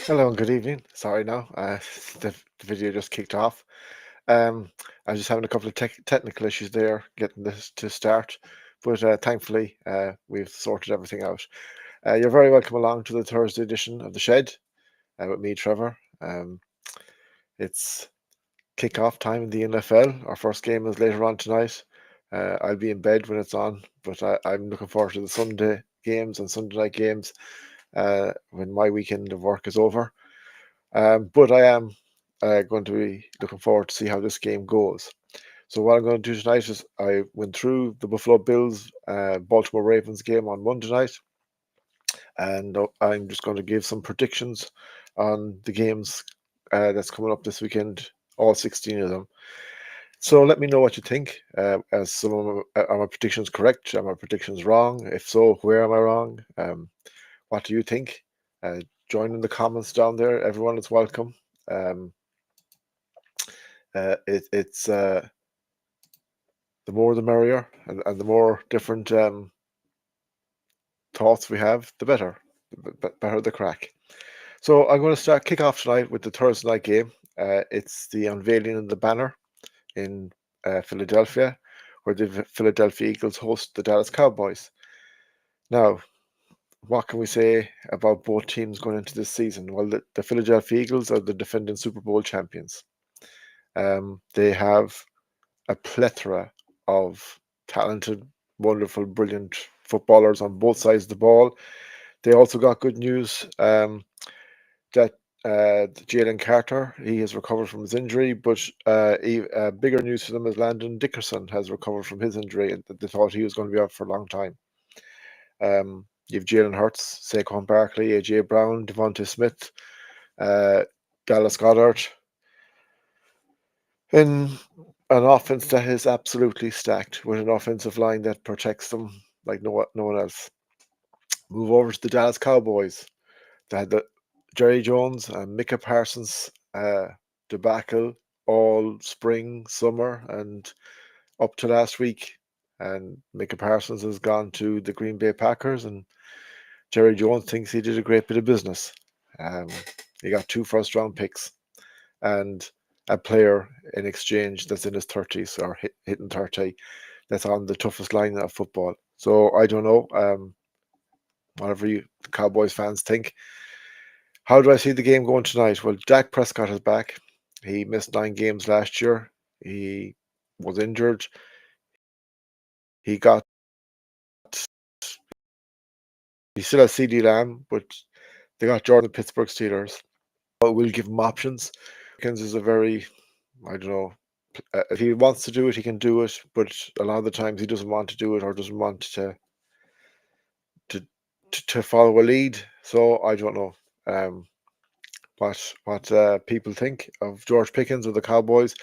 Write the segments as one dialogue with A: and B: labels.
A: Hello and good evening. Sorry now, the video just kicked off. I was just having a couple of technical issues there getting this to start, but thankfully we've sorted everything out. You're very welcome along to the Thursday edition of The Shed with me, Trevor. It's kick-off time in the NFL. Our first game is later on tonight. I'll be in bed when it's on, but I'm looking forward to the Sunday games and Sunday night games when my weekend of work is over. But I am going to be looking forward to see how this game goes. So what I'm going to do tonight is I went through the Buffalo Bills Baltimore Ravens game on Monday night, and I'm just going to give some predictions on the games that's coming up this weekend, all 16 of them. So let me know what you think. As some of are my predictions correct? Are my predictions wrong? If so, where am I wrong? What do you think? Join in the comments down there. Everyone is welcome. Um, it's the more the merrier, and the more different thoughts we have, the better. Better the crack. So I'm going to kick off tonight with the Thursday night game. It's the unveiling of the banner in Philadelphia, where the Philadelphia Eagles host the Dallas Cowboys. Now, what can we say about both teams going into this season? Well, the Philadelphia Eagles are the defending Super Bowl champions. They have a plethora of talented, wonderful, brilliant footballers on both sides of the ball. They also got good news that Jalen Carter, he has recovered from his injury, but bigger news for them is Landon Dickerson has recovered from his injury, and they thought he was going to be out for a long time. You've Jalen Hurts, Saquon Barkley, AJ Brown, Devontae Smith, Dallas Goddard, in an offense that is absolutely stacked, with an offensive line that protects them like no one else. Move over to the Dallas Cowboys. They had the Jerry Jones and Micah Parsons debacle all spring, summer, and up to last week. And Micah Parsons has gone to the Green Bay Packers, and Jerry Jones thinks he did a great bit of business. He got 2 first-round picks and a player in exchange that's in his 30s or hitting 30, that's on the toughest line of football. So I don't know, whatever you Cowboys fans think. How do I see the game going tonight? Well, Dak Prescott is back. He missed 9 games last year. He was injured. He got he still has CD Lamb, but they got Jordan Pittsburgh Steelers. But we'll give him options. Pickens is a very, I don't know, if he wants to do it, he can do it. But a lot of the times he doesn't want to do it or doesn't want to to follow a lead. So I don't know what people think of George Pickens or the Cowboys.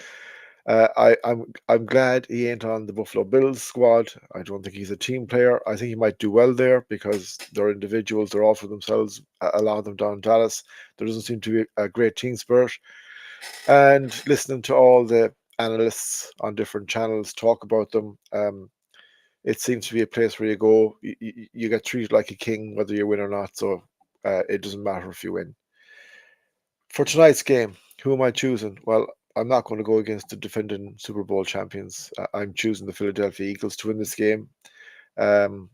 A: I'm glad he ain't on the Buffalo Bills squad. I don't think he's a team player. I think he might do well there because they're individuals. They're all for themselves. A lot of them down in Dallas. There doesn't seem to be a great team spirit. And listening to all the analysts on different channels talk about them, it seems to be a place where you go, you get treated like a king, whether you win or not. So it doesn't matter if you win. For tonight's game, who am I choosing? Well, I'm not going to go against the defending Super Bowl champions. I'm choosing the Philadelphia Eagles to win this game. Um,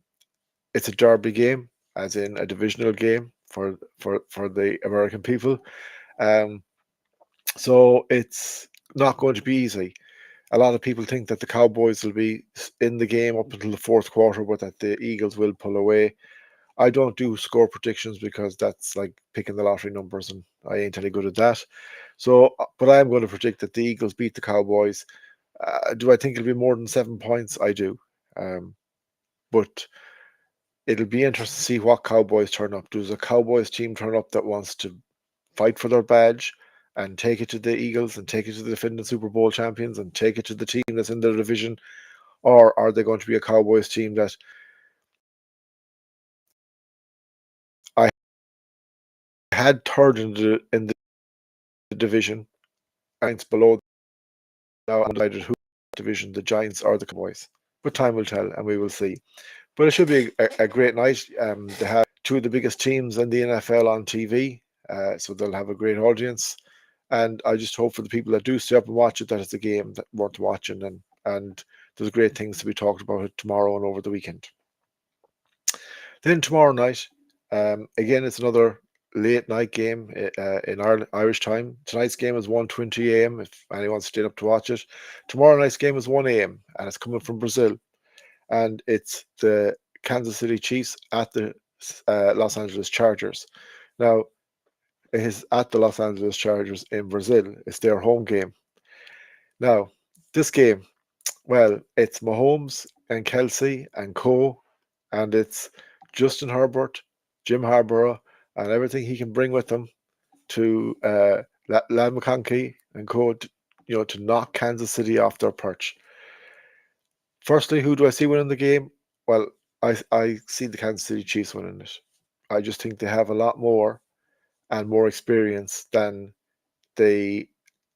A: it's a derby game, as in a divisional game for the American people. Um, so it's not going to be easy. A lot of people think that the Cowboys will be in the game up until the fourth quarter, but that the Eagles will pull away. I don't do score predictions because that's like picking the lottery numbers, and I ain't any good at that. So, but I'm going to predict that the Eagles beat the Cowboys. Do I think it'll be more than 7 points? I do. But it'll be interesting to see what Cowboys turn up. Does a Cowboys team turn up that wants to fight for their badge and take it to the Eagles and take it to the defending Super Bowl champions and take it to the team that's in their division? Or are they going to be a Cowboys team that I had third in the division, Giants below now undecided who division, the Giants or the Cowboys. But time will tell, and we will see. But it should be a great night. They have 2 of the biggest teams in the NFL on TV. so they'll have a great audience. And I just hope for the people that do stay up and watch it that it's a game that worth watching, and there's great things to be talked about it tomorrow and over the weekend. Then tomorrow night, again, it's another late night game in Irish time. Tonight's game is 1:20 a.m. if anyone's stayed up to watch it. Tomorrow night's game is 1 a.m. and it's coming from Brazil. And it's the Kansas City Chiefs at the Los Angeles Chargers. Now, it is at the Los Angeles Chargers in Brazil. It's their home game. Now, this game, well, it's Mahomes and Kelsey and Co. And it's Justin Herbert, Jim Harbaugh, and everything he can bring with him to Lad McConkey and Co. To knock Kansas City off their perch. Firstly, who do I see winning the game? Well, I see the Kansas City Chiefs winning it. I just think they have a lot more and more experience than the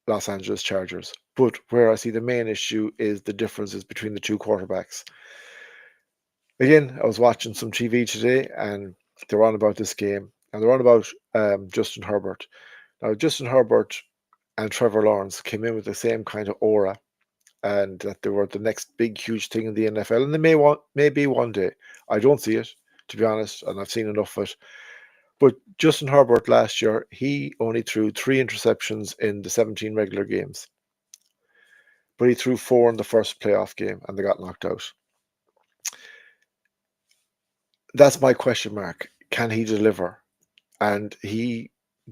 A: Los Angeles Chargers. But where I see the main issue is the differences between the two quarterbacks. Again, I was watching some TV today and they're on about this game and they're on about Justin Herbert. Now, Justin Herbert and Trevor Lawrence came in with the same kind of aura and that they were the next big, huge thing in the NFL. And they may be one day. I don't see it, to be honest, and I've seen enough of it. But Justin Herbert last year, he only threw 3 interceptions in the 17 regular games. But he threw 4 in the first playoff game and they got knocked out. That's my question mark. Can he deliver? And he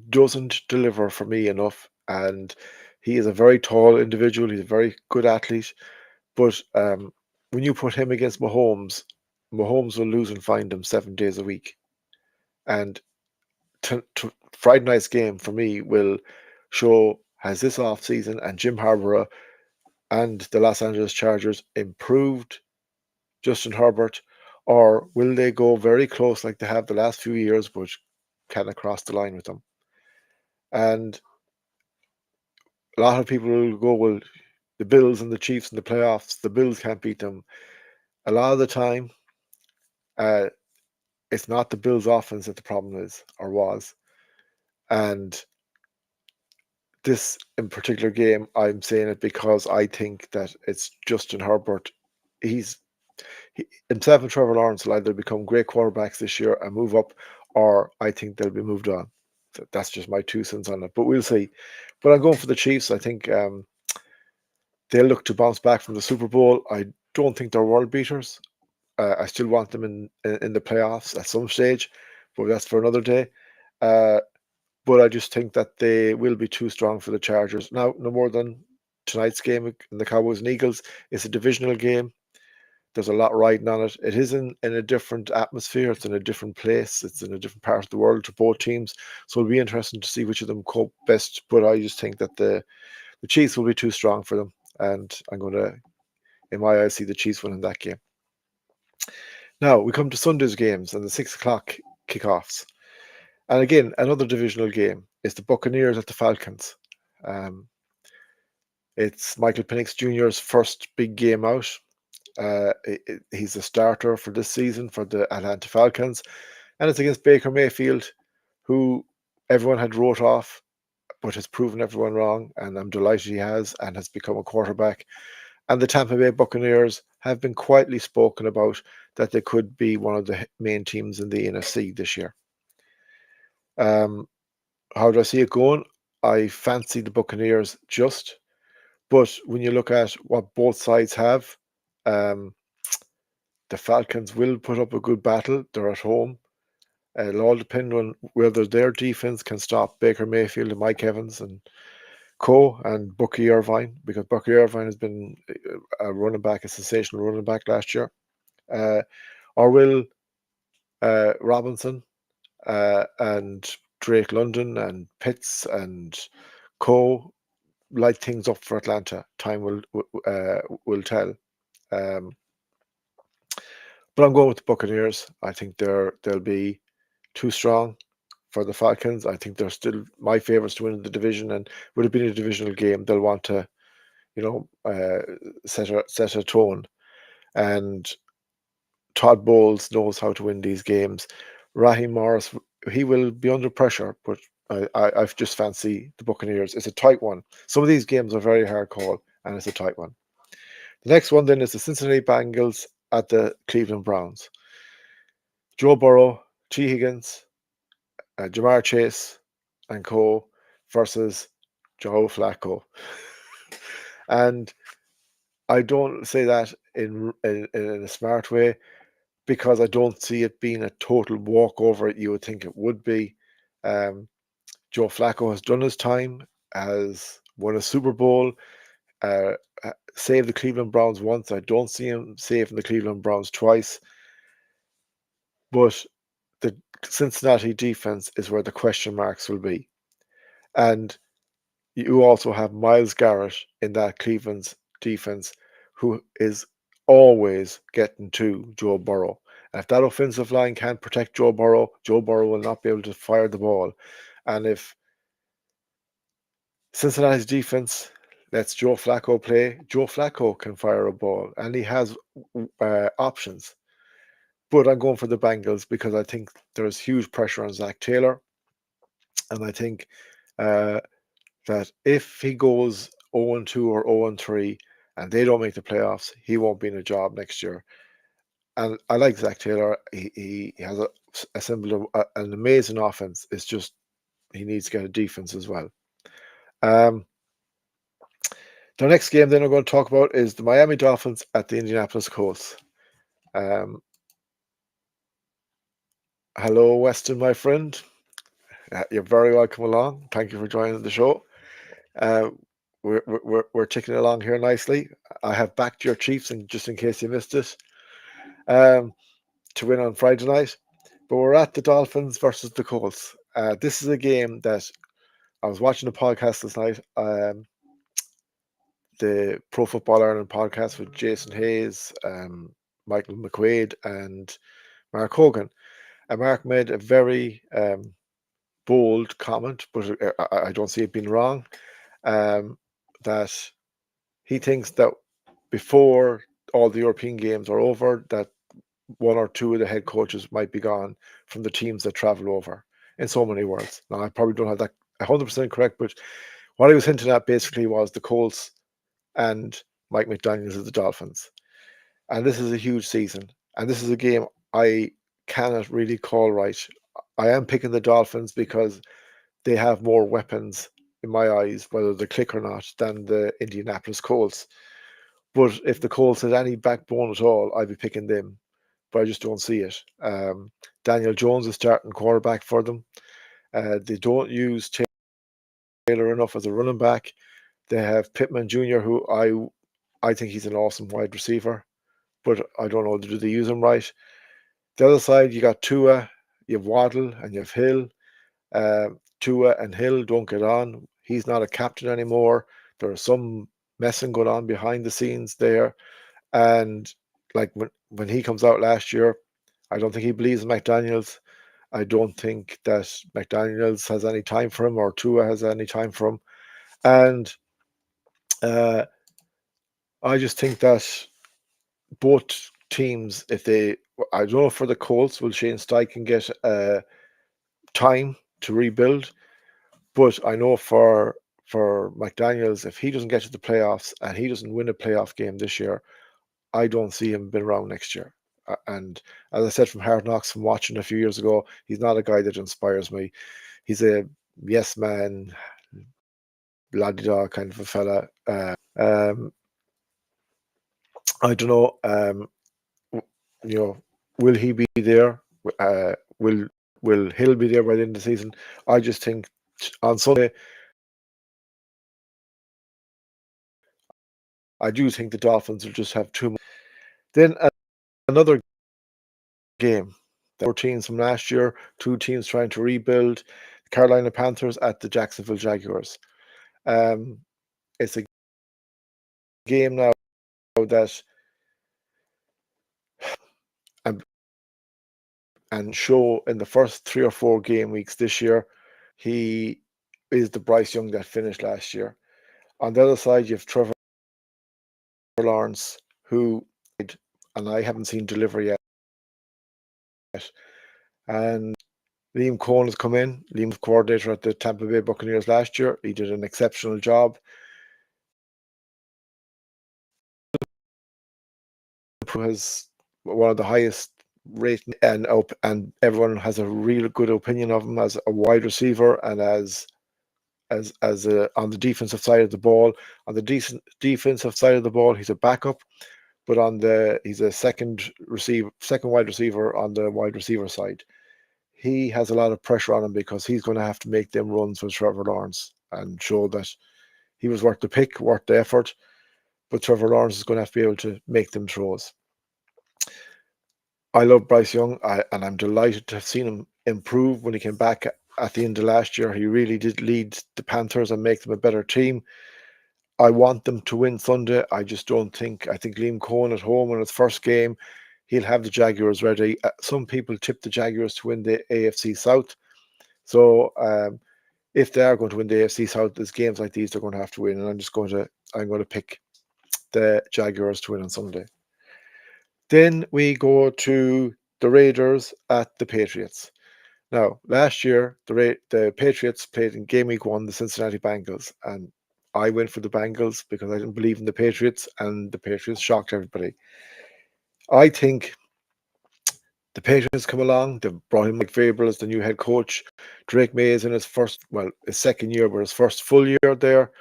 A: doesn't deliver for me enough. And he is a very tall individual. He's a very good athlete. But when you put him against Mahomes, Mahomes will lose and find him 7 days a week. And Friday night's game for me will show, has this offseason and Jim Harbaugh and the Los Angeles Chargers improved Justin Herbert, or will they go very close like they have the last few years, but kind of cross the line with them? And a lot of people will go, well, the Bills and the Chiefs in the playoffs, the Bills can't beat them. A lot of the time, it's not the Bills' offense that the problem is or was. And this in particular game, I'm saying it because I think that it's Justin Herbert. Himself and Trevor Lawrence will either become great quarterbacks this year and move up, or I think they'll be moved on. That's just my 2 cents on it, but we'll see. But I'm going for the Chiefs. I think they'll look to bounce back from the Super Bowl. I don't think they're world beaters. I still want them in the playoffs at some stage, but that's for another day. But I just think that they will be too strong for the Chargers. Now, no more than tonight's game in the Cowboys and Eagles. It's a divisional game. There's a lot riding on it. It is in a different atmosphere. It's in a different place. It's in a different part of the world to both teams. So it'll be interesting to see which of them cope best. But I just think that the Chiefs will be too strong for them. And I'm going to, in my eyes, see the Chiefs winning that game. Now, we come to Sunday's games and the 6 o'clock kickoffs. And again, another divisional game. It's the Buccaneers at the Falcons. It's Michael Penix Jr.'s first big game out. He's a starter for this season for the Atlanta Falcons, and it's against Baker Mayfield, who everyone had wrote off, but has proven everyone wrong, and I'm delighted he has, and has become a quarterback. And the Tampa Bay Buccaneers have been quietly spoken about that they could be one of the main teams in the NFC this year. How do I see it going? I fancy the Buccaneers but when you look at what both sides have, the Falcons will put up a good battle. They're at home. It'll all depend on whether their defense can stop Baker Mayfield and Mike Evans and Co. and Bucky Irvine, because Bucky Irvine has been a sensational running back last year. Or will Robinson and Drake London and Pitts and Co. light things up for Atlanta? Time will tell. But I'm going with the Buccaneers. I think they'll be too strong for the Falcons. I think they're still my favourites to win the division, and would it be a divisional game, they'll want to, set a tone. And Todd Bowles knows how to win these games. Raheem Morris, he will be under pressure, but I just fancy the Buccaneers. It's a tight one. Some of these games are very hard call, and it's a tight one. The next one then is the Cincinnati Bengals at the Cleveland Browns. Joe Burrow, T. Higgins, Jamar Chase, and co. versus Joe Flacco. And I don't say that in a smart way, because I don't see it being a total walkover. You would think it would be. Joe Flacco has done his time, has won a Super Bowl, uh, saved the Cleveland Browns once. I don't see him saving the Cleveland Browns twice. But the Cincinnati defense is where the question marks will be. And you also have Myles Garrett in that Cleveland's defense, who is always getting to Joe Burrow. And if that offensive line can't protect Joe Burrow will not be able to fire the ball. And if Cincinnati's defense lets Joe Flacco play, Joe Flacco can fire a ball, and he has options. But I'm going for the Bengals because I think there's huge pressure on Zach Taylor, and I think that if he goes 0-2 or 0-3 and they don't make the playoffs, he won't be in a job next year. And I like Zach Taylor. He has assembled an amazing offense. It's just he needs to get a defense as well. The next game then we're going to talk about is the Miami Dolphins at the Indianapolis Colts. Hello, Weston, my friend. You're very welcome along. Thank you for joining the show. We're ticking along here nicely. I have backed your Chiefs, and just in case you missed it, to win on Friday night. But we're at the Dolphins versus the Colts. This is a game that I was watching a podcast this night. The Pro Football Ireland podcast with Jason Hayes, Michael McQuaid, and Mark Hogan. And Mark made a very bold comment, but I don't see it being wrong, that he thinks that before all the European games are over, that one or two of the head coaches might be gone from the teams that travel over, in so many words. Now, I probably don't have that 100% correct, but what he was hinting at basically was the Colts and Mike McDaniels of the Dolphins. And this is a huge season. And this is a game I cannot really call right. I am picking the Dolphins because they have more weapons in my eyes, whether they click or not, than the Indianapolis Colts. But if the Colts had any backbone at all, I'd be picking them. But I just don't see it. Daniel Jones is starting quarterback for them. They don't use Taylor enough as a running back. They have Pittman Jr., who I think he's an awesome wide receiver, but I don't know, do they use him right? The other side, you got Tua, you have Waddle, and you have Hill. Tua and Hill don't get on. He's not a captain anymore. There's some messing going on behind the scenes there. And like when he comes out last year, I don't think he believes in McDaniels. I don't think that McDaniels has any time for him, or Tua has any time for him. And I just think that both teams, if they, I don't know, for the Colts, will Shane Steichen get time to rebuild? But I know for McDaniels, if he doesn't get to the playoffs and he doesn't win a playoff game this year, I don't see him being around next year. And as I said from Hard Knocks, from watching a few years ago, he's not a guy that inspires me. He's a yes man, la-di-da kind of a fella. I don't know. Will he be there? Will Hill be there by the end of the season? I just think on Sunday, I do think the Dolphins will just have too much. Then another game. Four teams from last year, two teams trying to rebuild. The Carolina Panthers at the Jacksonville Jaguars. It's a game now that and show in the first 3 or 4 game weeks this year, he is the Bryce Young that finished last year. On the other side, you have Trevor Lawrence, who, and I haven't seen deliver yet. And Liam Cohen has come in. Liam was coordinator at the Tampa Bay Buccaneers last year. He did an exceptional job. Has one of the highest rating, and everyone has a real good opinion of him as a wide receiver and as on the defensive side of the ball. On the decent defensive side of the ball, he's a backup, but he's a second wide receiver on the wide receiver side. He has a lot of pressure on him because he's going to have to make them runs with Trevor Lawrence and show that he was worth the pick, worth the effort. But Trevor Lawrence is going to have to be able to make them throws. I love Bryce Young, and I'm delighted to have seen him improve when he came back at the end of last year. He really did lead the Panthers and make them a better team. I want them to win Sunday. I just don't think. I think Liam Cohen at home in his first game, he'll have the Jaguars ready. Some people tip the Jaguars to win the AFC South. So if they are going to win the AFC South, there's games like these they're going to have to win, and I'm going to pick the Jaguars to win on Sunday. Then we go to the Raiders at the Patriots. Now, last year, the Patriots played in Gameweek 1 the Cincinnati Bengals, and I went for the Bengals because I didn't believe in the Patriots, and the Patriots shocked everybody. I think the Patriots come along. They've brought in Mike Vrabel as the new head coach. Drake May is in his second year, but his first full year there.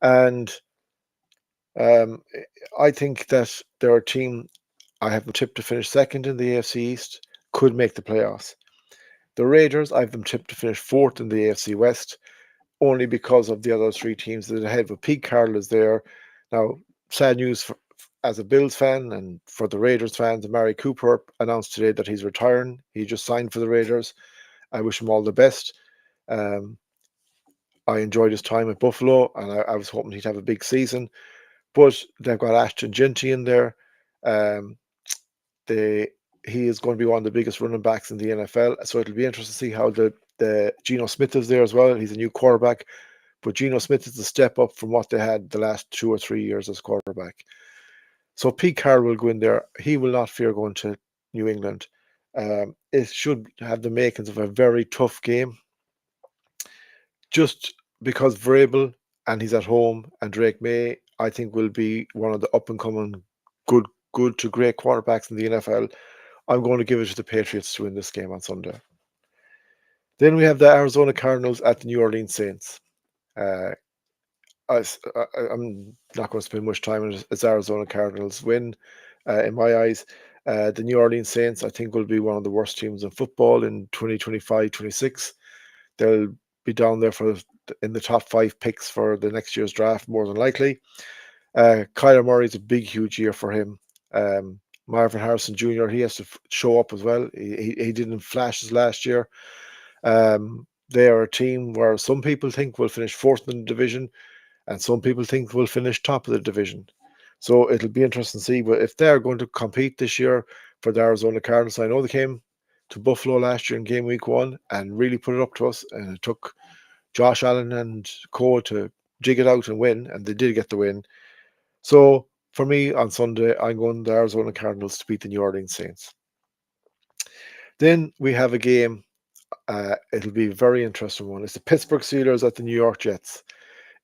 A: And um, I think that their team, I have them tipped to finish second in the AFC East, could make the playoffs. The Raiders, I have them tipped to finish fourth in the AFC West, only because of the other three teams that are ahead. But Pete Carroll is there. Now, sad news as a Bills fan and for the Raiders fans, Amari Cooper announced today that he's retiring. He just signed for the Raiders. I wish him all the best. Um, I enjoyed his time at Buffalo, and I was hoping he'd have a big season. But they've got Ashton Ginty in there. Um, he is going to be one of the biggest running backs in the NFL. So it'll be interesting to see how the Geno Smith is there as well. He's a new quarterback, but Geno Smith is a step up from what they had the last 2 or 3 years as quarterback. So Pete Carroll will go in there. He will not fear going to New England. It should have the makings of a very tough game, just because Vrabel and he's at home, and Drake May, I think, will be one of the up and coming good to great quarterbacks in the NFL. I'm going to give it to the Patriots to win this game on Sunday. Then we have the Arizona Cardinals at the New Orleans Saints. Uh, I'm not going to spend much time on it. It's Arizona Cardinals win, in my eyes. The New Orleans Saints, I think, will be one of the worst teams in football in 2025-26. They'll be down there in the top 5 picks for the next year's draft, more than likely. Kyler Murray's a big, huge year for him. Marvin Harrison Jr., he has to show up as well. He didn't flashes last year. They are a team where some people think will finish fourth in the division, and some people think will finish top of the division. So it'll be interesting to see. But if they're going to compete this year for the Arizona Cardinals, I know they came to Buffalo last year in game week 1 and really put it up to us, and it took Josh Allen and Co to jig it out and win, and they did get the win. So for me on Sunday, I'm going the Arizona Cardinals to beat the New Orleans Saints. Then we have a game. It'll be a very interesting one. It's the Pittsburgh Steelers at the New York Jets.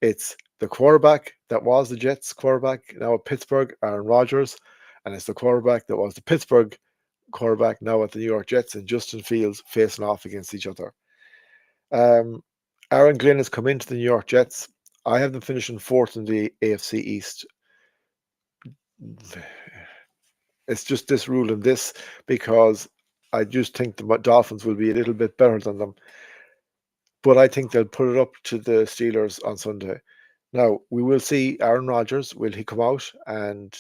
A: It's the quarterback that was the Jets quarterback, now at Pittsburgh, Aaron Rodgers, and it's the quarterback that was the Pittsburgh quarterback, now at the New York Jets, and Justin Fields facing off against each other. Aaron Glenn has come into the New York Jets. I have them finishing fourth in the AFC East. It's just this rule and this, because I just think the Dolphins will be a little bit better than them. But I think they'll put it up to the Steelers on Sunday. Now, we will see Aaron Rodgers. Will he come out and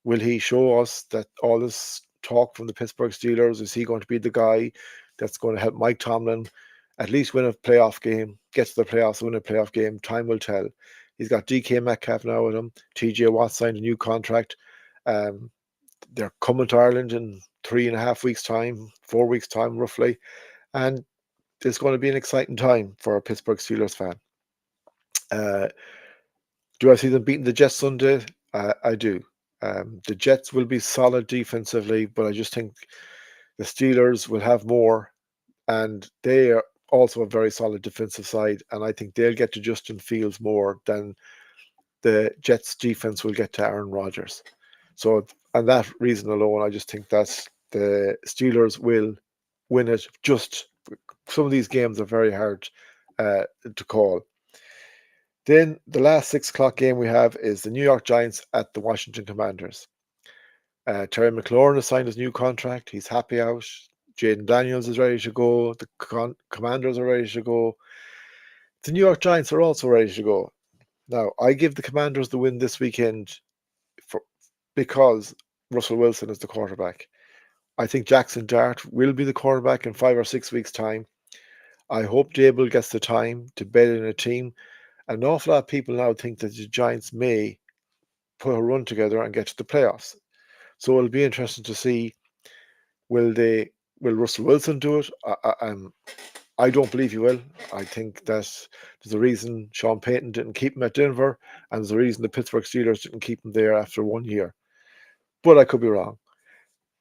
A: will he show us that all this talk from the Pittsburgh Steelers, is he going to be the guy that's going to help Mike Tomlin at least win a playoff game, get to the playoffs, win a playoff game? Time will tell. He's got DK Metcalf now with him. TJ Watt signed a new contract. They're coming to Ireland in 3.5 weeks' time, 4 weeks' time, roughly. And it's going to be an exciting time for a Pittsburgh Steelers fan. Do I see them beating the Jets Sunday? I do. The Jets will be solid defensively, but I just think the Steelers will have more, and they are also a very solid defensive side, and I think they'll get to Justin Fields more than the Jets defense will get to Aaron Rodgers. So, and that reason alone, I just think that the Steelers will win it. Just some of these games are very hard to call. Then the last 6 o'clock game we have is the New York Giants at the Washington Commanders. Terry McLaurin has signed his new contract. He's happy out. Jaden Daniels is ready to go. The Commanders are ready to go. The New York Giants are also ready to go. Now, I give the Commanders the win this weekend for, because Russell Wilson is the quarterback. I think Jackson Dart will be the quarterback in 5 or 6 weeks' time. I hope Dable gets the time to bed in a team. An awful lot of people now think that the Giants may put a run together and get to the playoffs. So it'll be interesting to see will Russell Wilson do it? I don't believe he will. I think that there's a reason Sean Payton didn't keep him at Denver, and there's a reason the Pittsburgh Steelers didn't keep him there after 1 year. But I could be wrong.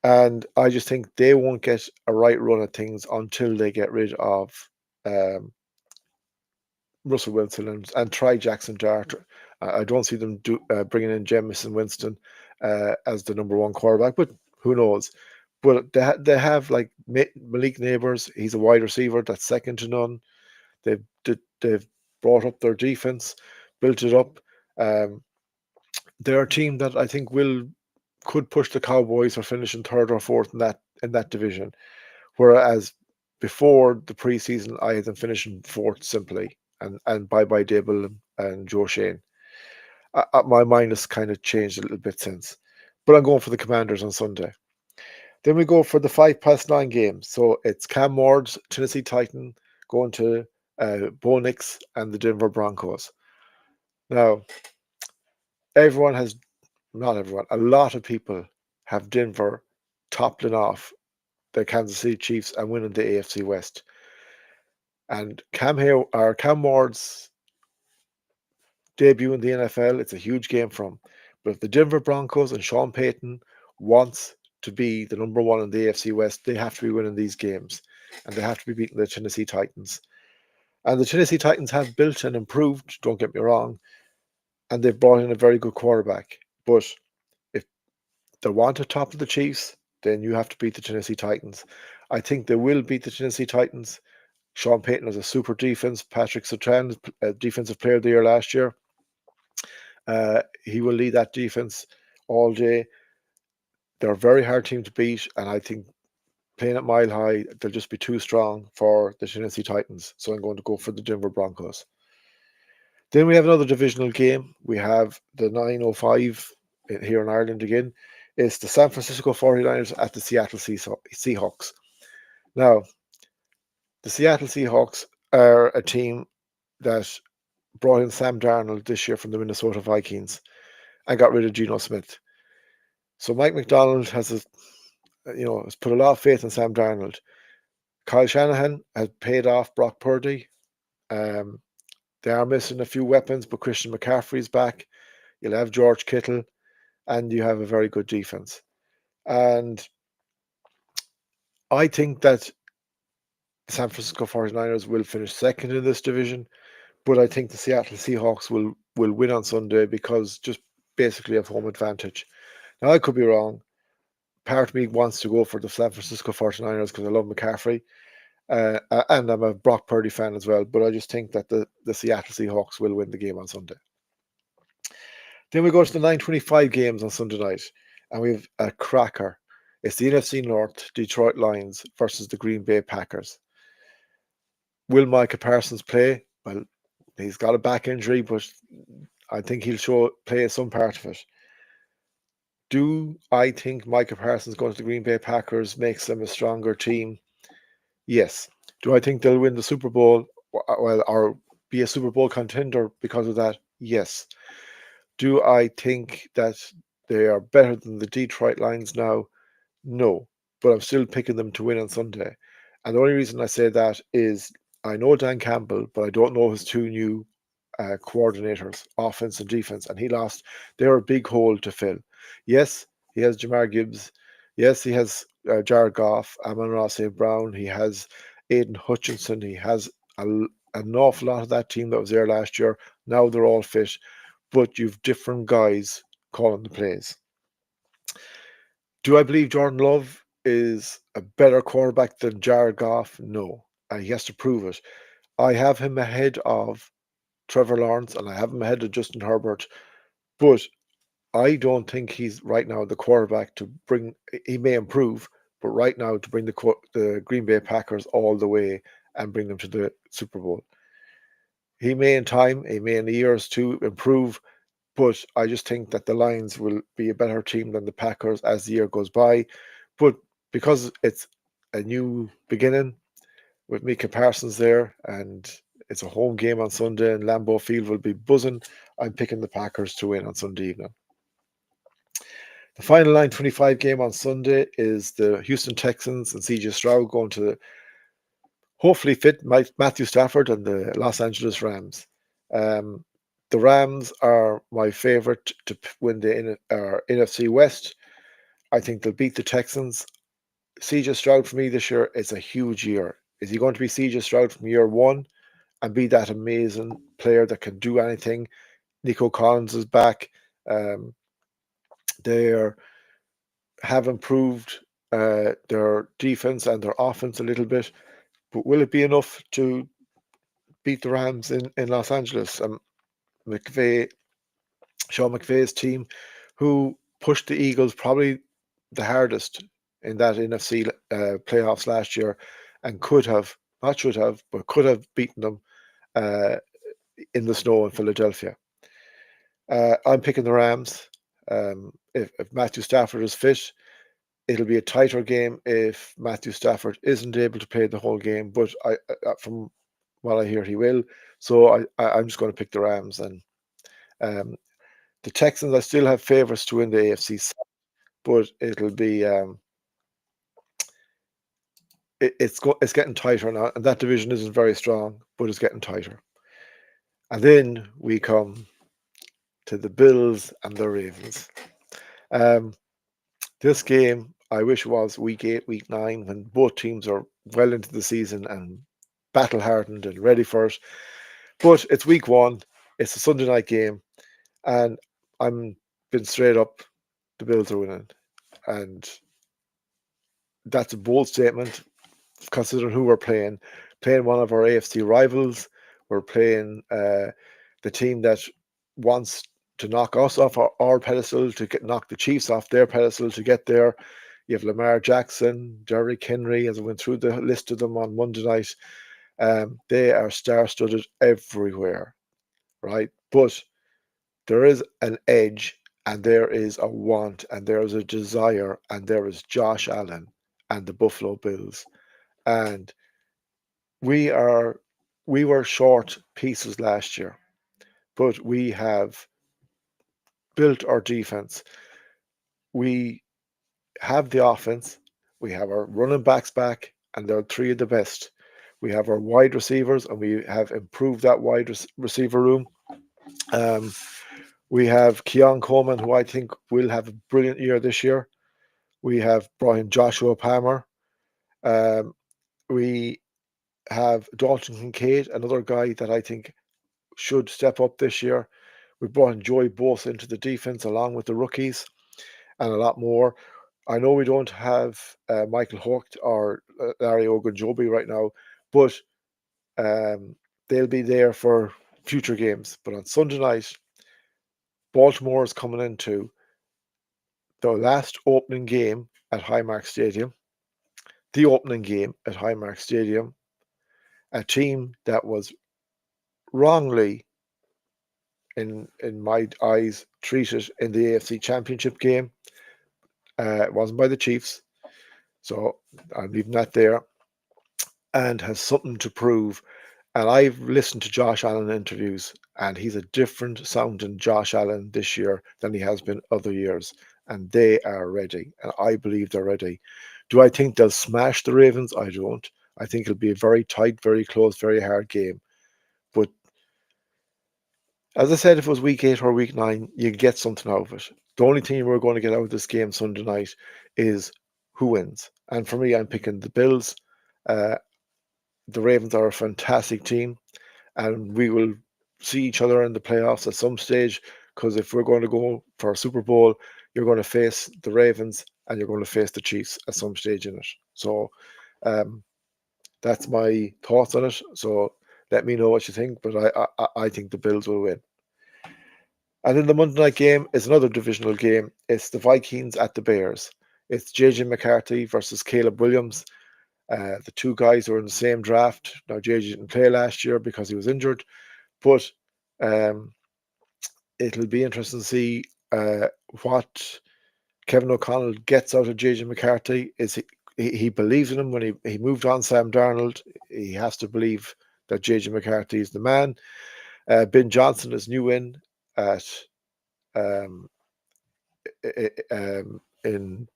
A: And I just think they won't get a right run at things until they get rid of um, Russell Wilson and try Jackson Dart. I don't see them bringing in Jameson Winston as the number one quarterback, but who knows? But they have like Malik Neighbors. He's a wide receiver that's second to none. They've brought up their defense, built it up. They're a team that I think could push the Cowboys for finishing third or fourth in that division. Whereas before the preseason, I had them finishing fourth simply, and bye Dable and Joe Shane. My mind has kind of changed a little bit since, but I'm going for the Commanders on Sunday. Then we go for the 9:05 game. So it's Cam Ward's Tennessee Titan going to Bo Nix and the Denver Broncos. Now, not everyone, a lot of people have Denver toppling off the Kansas City Chiefs and winning the AFC West. And Cam Ward's debut in the NFL, it's a huge game for him. But if the Denver Broncos and Sean Payton wants to be the number one in the AFC West, they have to be winning these games. And they have to be beating the Tennessee Titans. And the Tennessee Titans have built and improved, don't get me wrong, and they've brought in a very good quarterback. But if they want to topple the Chiefs, then you have to beat the Tennessee Titans. I think they will beat the Tennessee Titans. Sean Payton has a super defense. Patrick Surtain, defensive player of the year last year. He will lead that defense all day. They're a very hard team to beat, and I think playing at Mile High, they'll just be too strong for the Tennessee Titans. So I'm going to go for the Denver Broncos. Then we have another divisional game. We have the 9:05 here in Ireland again. It's the San Francisco 49ers at the Seattle Seahawks. Now, the Seattle Seahawks are a team that brought in Sam Darnold this year from the Minnesota Vikings and got rid of Geno Smith. So Mike McDonald has put a lot of faith in Sam Darnold. Kyle Shanahan has paid off Brock Purdy. They are missing a few weapons, but Christian McCaffrey's back. You'll have George Kittle, and you have a very good defense. And I think that the San Francisco 49ers will finish second in this division, but I think the Seattle Seahawks will win on Sunday because just basically of home advantage. Now, I could be wrong. Part of me wants to go for the San Francisco 49ers because I love McCaffrey. And I'm a Brock Purdy fan as well, but I just think that the Seattle Seahawks will win the game on Sunday. Then we go to the 9:25 games on Sunday night, and we have a cracker. It's the NFC North Detroit Lions versus the Green Bay Packers. Will Micah Parsons play? Well, he's got a back injury, but I think he'll play some part of it. Do I think Micah Parsons going to the Green Bay Packers makes them a stronger team? Yes. Do I think they'll win the Super Bowl, or be a Super Bowl contender because of that? Yes. Do I think that they are better than the Detroit Lions now? No. But I'm still picking them to win on Sunday. And the only reason I say that is I know Dan Campbell, but I don't know his two new coordinators, offense and defense, and they're a big hole to fill. Yes, he has Jamar Gibbs. Yes, he has Jared Goff, Amon-Ra St. Brown. He has Aiden Hutchinson. He has an awful lot of that team that was there last year. Now they're all fit, but you've different guys calling the plays. Do I believe Jordan Love is a better quarterback than Jared Goff? No. He has to prove it. I have him ahead of Trevor Lawrence and I have him ahead of Justin Herbert, but I don't think he's right now the quarterback to bring. He may improve, but right now to bring the Green Bay Packers all the way and bring them to the Super Bowl. He may in time, he may in a year or two improve, but I just think that the Lions will be a better team than the Packers as the year goes by. But because it's a new beginning with Micah Parsons there, and it's a home game on Sunday, and Lambeau Field will be buzzing, I'm picking the Packers to win on Sunday evening. The final 9:25 game on Sunday is the Houston Texans and CJ Stroud going to hopefully fit Matthew Stafford and the Los Angeles Rams. Um, the Rams are my favorite to win the NFC West. I think they'll beat the Texans. CJ Stroud for me this year is a huge year. Is he going to be CJ Stroud from year one and be that amazing player that can do anything? Nico Collins is back. Um, they have improved their defense and their offense a little bit, but will it be enough to beat the Rams in Los Angeles? McVay, Sean McVay's team, who pushed the Eagles probably the hardest in that NFC playoffs last year, and could have, not should have, but could have beaten them uh, in the snow in Philadelphia. I'm picking the Rams. If Matthew Stafford is fit, it'll be a tighter game if Matthew Stafford isn't able to play the whole game. But from what I hear, he will. So I'm just going to pick the Rams. And um, the Texans, I still have favourites to win the AFC South, but it'll be it's getting tighter now, and that division isn't very strong, but it's getting tighter. And then we come to the Bills and the Ravens. Um, this game, I wish it was week 8, week 9, when both teams are well into the season and battle hardened and ready for it. But it's week 1, it's a Sunday night game, and I'm been straight up, the Bills are winning. And that's a bold statement considering who we're playing. Playing one of our AFC rivals, we're playing the team that wants to knock us off our pedestal, to knock the Chiefs off their pedestal to get there. You have Lamar Jackson, Derrick Henry, as I went through the list of them on Monday night. They are star-studded everywhere, right? But there is an edge, and there is a want, and there is a desire, and there is Josh Allen and the Buffalo Bills. And we were short pieces last year, but we have built our defense. We have the offense. We have our running backs back, and they're 3 of the best. We have our wide receivers, and we have improved that wide receiver room. Um, we have Keon Coleman, who I think will have a brilliant year this year. We have brought in Joshua Palmer. Um, we have Dalton Kincaid, another guy that I think should step up this year. We brought in Joey Bosa into the defense along with the rookies and a lot more. I know we don't have Michael Holt or Larry Ogunjobi right now, but they'll be there for future games. But on Sunday night, Baltimore is coming into the last opening game at Highmark Stadium, the opening game at Highmark Stadium, a team that was wrongly, in my eyes, treated in the AFC Championship game. It wasn't by the Chiefs, so I'm leaving that there, and has something to prove. And I've listened to Josh Allen interviews, and he's a different sounding Josh Allen this year than he has been other years. And they are ready, and I believe they're ready. Do I think they'll smash the Ravens? I don't. I think it'll be a very tight, very close, very hard game. But as I said, if it was week 8 or week 9, you get something out of it. The only thing we're going to get out of this game Sunday night is who wins. And for me, I'm picking the Bills. Uh, the Ravens are a fantastic team, and we will see each other in the playoffs at some stage. Because if we're going to go for a Super Bowl, you're going to face the Ravens and you're going to face the Chiefs at some stage in it. So um, that's my thoughts on it. So let me know what you think. But I think the Bills will win. And then the Monday night game is another divisional game. It's the Vikings at the Bears. It's JJ McCarthy versus Caleb Williams. The two guys were in the same draft. Now JJ didn't play last year because he was injured, but um, it'll be interesting to see what Kevin O'Connell gets out of JJ McCarthy. Is he believes in him when he moved on Sam Darnold. He has to believe that JJ McCarthy is the man. Ben Johnson is new in at um, in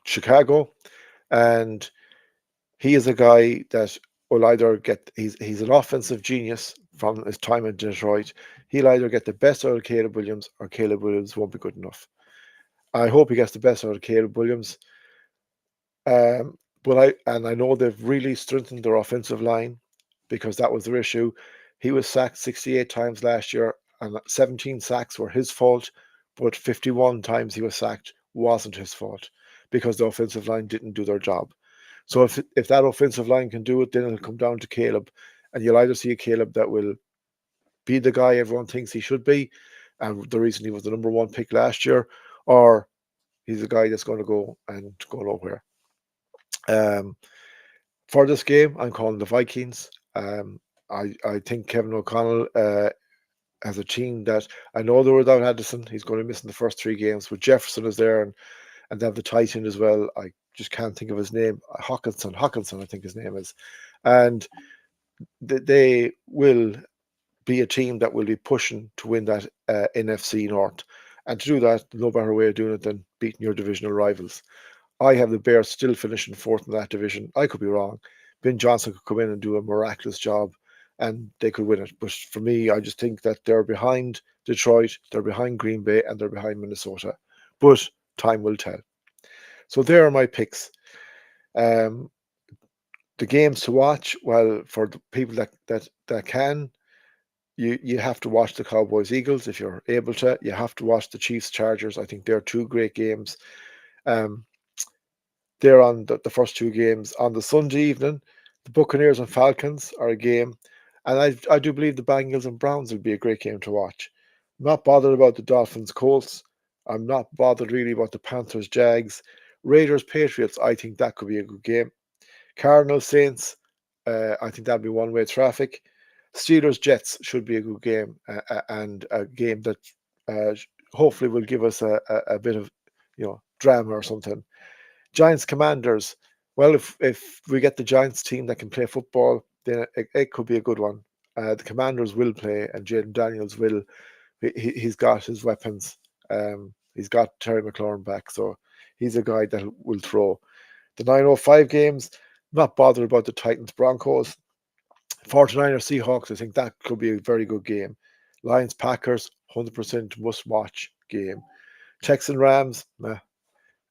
A: Chicago, and he is a guy that will either get. He's an offensive genius from his time in Detroit. He'll either get the best out of Caleb Williams, or Caleb Williams won't be good enough. I hope he gets the best out of Caleb Williams. But I know they've really strengthened their offensive line because that was their issue. He was sacked 68 times last year, and 17 sacks were his fault, but 51 times he was sacked wasn't his fault because the offensive line didn't do their job. So if that offensive line can do it, then it'll come down to Caleb, and you'll either see a Caleb that will be the guy everyone thinks he should be, and the reason he was the number one pick last year, or he's a guy that's going to go and go nowhere. Um, for this game, I'm calling the Vikings. I think Kevin O'Connell has a team that I know they're without Addison. He's going to miss in the first three games, but Jefferson is there, and they have the tight end as well. I just can't think of his name. Hawkinson, I think his name is. And they will be a team that will be pushing to win that NFC North. And to do that, no better way of doing it than beating your divisional rivals. I have the Bears still finishing fourth in that division. I could be wrong. Ben Johnson could come in and do a miraculous job and they could win it. But for me, I just think that they're behind Detroit, they're behind Green Bay, and they're behind Minnesota. But time will tell. So there are my picks. Um, the games to watch, well, for the people that can, you have to watch the Cowboys Eagles if you're able to. You have to watch the Chiefs Chargers. I think they're two great games. Um, they're on the first two games on the Sunday evening. The Buccaneers and Falcons are a game, and I do believe the Bengals and Browns will be a great game to watch. I'm not bothered about the Dolphins Colts. I'm not bothered really about the Panthers Jags. Raiders Patriots. I think that could be a good game. Cardinals Saints. I think that'll be one way traffic. Steelers Jets should be a good game and a game that hopefully will give us a bit of drama or something. Giants Commanders. Well, if we get the Giants team that can play football, then it could be a good one. The Commanders will play, and Jaden Daniels will. He's got his weapons. He's got Terry McLaurin back, so he's a guy that will throw. The 9:05 games. Not bothered about the Titans Broncos. 49ers Seahawks. I think that could be a very good game. Lions Packers. 100% must watch game. Texan Rams. Nah,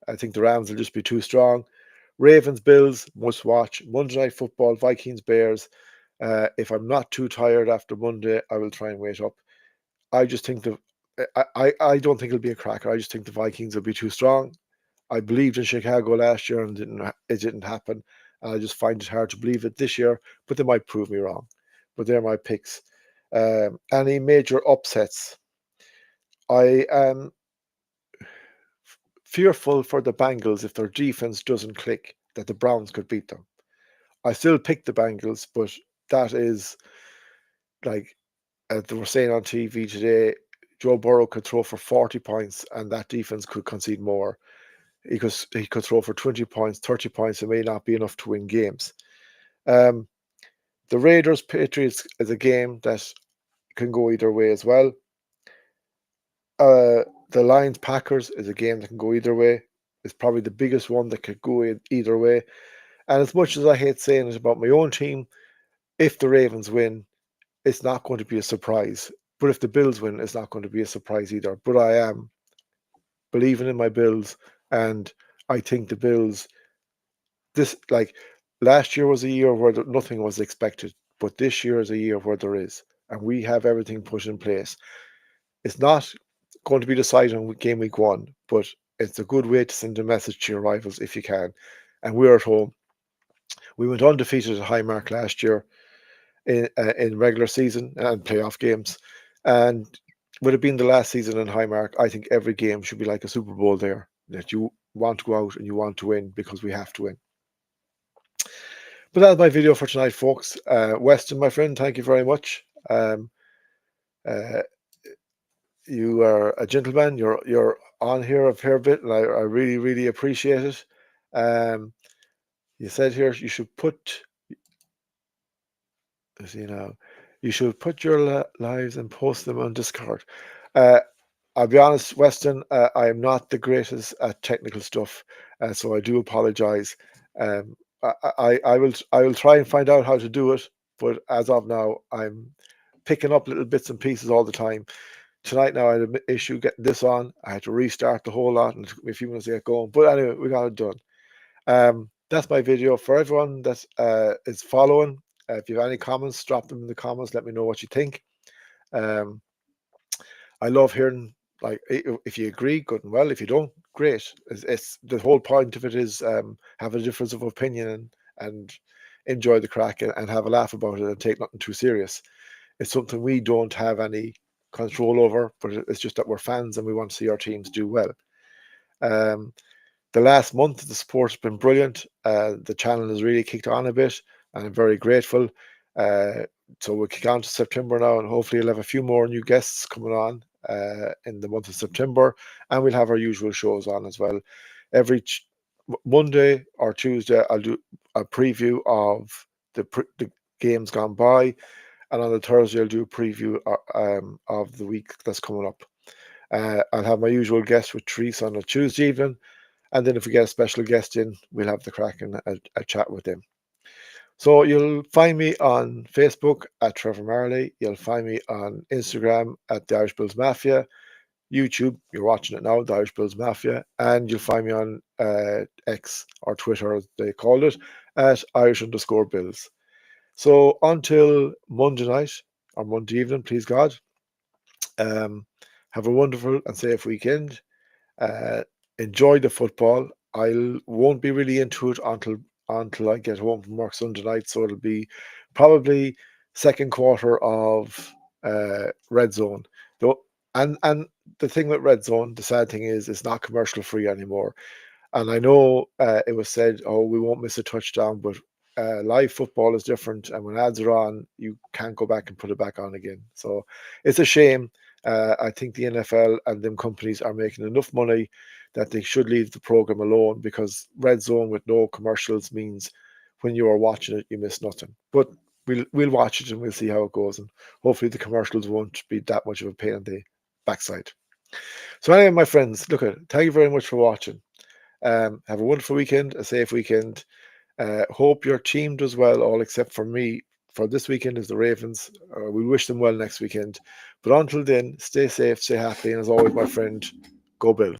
A: I think the Rams will just be too strong. Ravens, Bills, must watch. Monday Night Football, Vikings, Bears. If I'm not too tired after Monday, I will try and wait up. I just think I don't think it'll be a cracker. I just think the Vikings will be too strong. I believed in Chicago last year and it didn't happen. And I just find it hard to believe it this year, but they might prove me wrong. But they're my picks. Any major upsets? I am fearful for the Bengals if their defense doesn't click, that the Browns could beat them. I still pick the Bengals, but that is like they were saying on TV today, Joe Burrow could throw for 40 points and that defense could concede more. He could throw for 20 points, 30 points. It may not be enough to win games. Um, the Raiders Patriots is a game that can go either way as well. The Lions Packers is a game that can go either way. It's probably the biggest one that could go either way. And as much as I hate saying it about my own team, if the Ravens win, it's not going to be a surprise. But if the Bills win, it's not going to be a surprise either. But I am believing in my Bills, and I think the Bills, this like last year was a year where nothing was expected, but this year is a year where there is, and we have everything put in place. It's not going to be decided on game week one, but it's a good way to send a message to your rivals if you can. And we're at home. We went undefeated at Highmark last year in regular season and playoff games, and with it being the last season in Highmark, I think every game should be like a Super Bowl there. That you want to go out and you want to win because we have to win. But that's my video for tonight, folks. Weston, my friend, thank you very much. Uh, you are a gentleman. You're on here a fair bit, and I really really appreciate it. You said here you should put, you know, you should put your lives and post them on Discord. Uh, I'll be honest, Weston, I am not the greatest at technical stuff, so I do apologize. Um, I will try and find out how to do it, but as of now, I'm picking up little bits and pieces all the time. Tonight now I had an issue getting this on. I had to restart the whole lot, and it took me a few minutes to get going. But anyway, we got it done. That's my video for everyone that is following. If you have any comments, drop them in the comments. Let me know what you think. Um, I love hearing, like, if you agree, good and well. If you don't, great. It's the whole point of it is have a difference of opinion and enjoy the crack and have a laugh about it and take nothing too serious. It's something we don't have any control over, but it's just that we're fans and we want to see our teams do well. Um, the last month, the support has been brilliant. The channel has really kicked on a bit, and I'm very grateful. So we'll kick on to September now, and hopefully we'll have a few more new guests coming on in the month of September, and we'll have our usual shows on as well. Every Monday or Tuesday, I'll do a preview of the games gone by, and on the Thursday, I'll do a preview of the week that's coming up. I'll have my usual guest with Therese on a Tuesday evening, and then if we get a special guest in, we'll have the crack and a chat with them. So you'll find me on Facebook at Trevor Marley. You'll find me on Instagram at the Irish Bills Mafia. YouTube, you're watching it now, the Irish Bills Mafia. And you'll find me on X or Twitter, as they call it, at Irish_Bills. So until Monday night or Monday evening, please God, have a wonderful and safe weekend. Enjoy the football. I won't be really into it until I get home from work Sunday night, so it'll be probably second quarter of Red Zone. Though, and the thing with Red Zone, the sad thing is, it's not commercial free anymore. And I know it was said, oh, we won't miss a touchdown, but live football is different. And when ads are on, you can't go back and put it back on again. So it's a shame. I think the NFL and them companies are making enough money that they should leave the program alone, because Red Zone with no commercials means when you are watching it, you miss nothing. But we'll watch it and we'll see how it goes. And hopefully the commercials won't be that much of a pain in the backside. So anyway, my friends, look, thank you very much for watching. Have a wonderful weekend, a safe weekend. Hope your team does well, all except for me. For this weekend is the Ravens. We wish them well next weekend. But until then, stay safe, stay happy, and as always, my friend, go Bills.